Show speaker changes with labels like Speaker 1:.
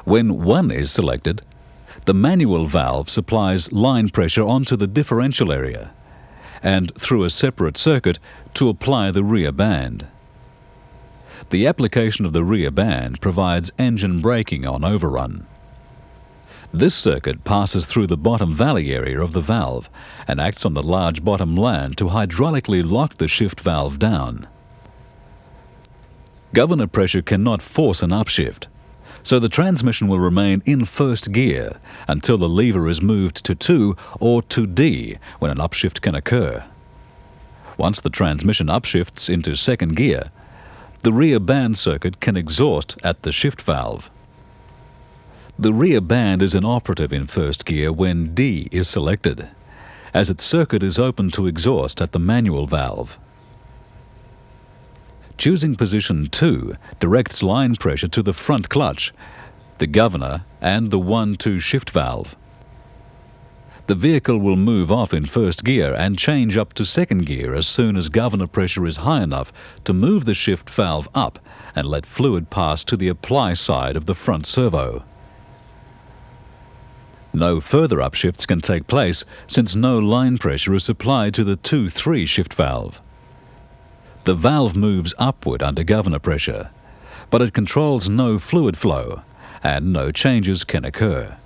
Speaker 1: When 1 is selected, the manual valve supplies line pressure onto the differential area and through a separate circuit to apply the rear band. The application of the rear band provides engine braking on overrun. This circuit passes through the bottom valley area of the valve and acts on the large bottom land to hydraulically lock the shift valve down. Governor pressure cannot force an upshift, so the transmission will remain in first gear until the lever is moved to 2 or to D when an upshift can occur. Once the transmission upshifts into second gear, the rear band circuit can exhaust at the shift valve. The rear band is inoperative in first gear when D is selected, as its circuit is open to exhaust at the manual valve. Choosing position 2 directs line pressure to the front clutch, the governor and the 1-2 shift valve. The vehicle will move off in first gear and change up to second gear as soon as governor pressure is high enough to move the shift valve up and let fluid pass to the apply side of the front servo. No further upshifts can take place since no line pressure is supplied to the 2-3 shift valve. The valve moves upward under governor pressure, but it controls no fluid flow and no changes can occur.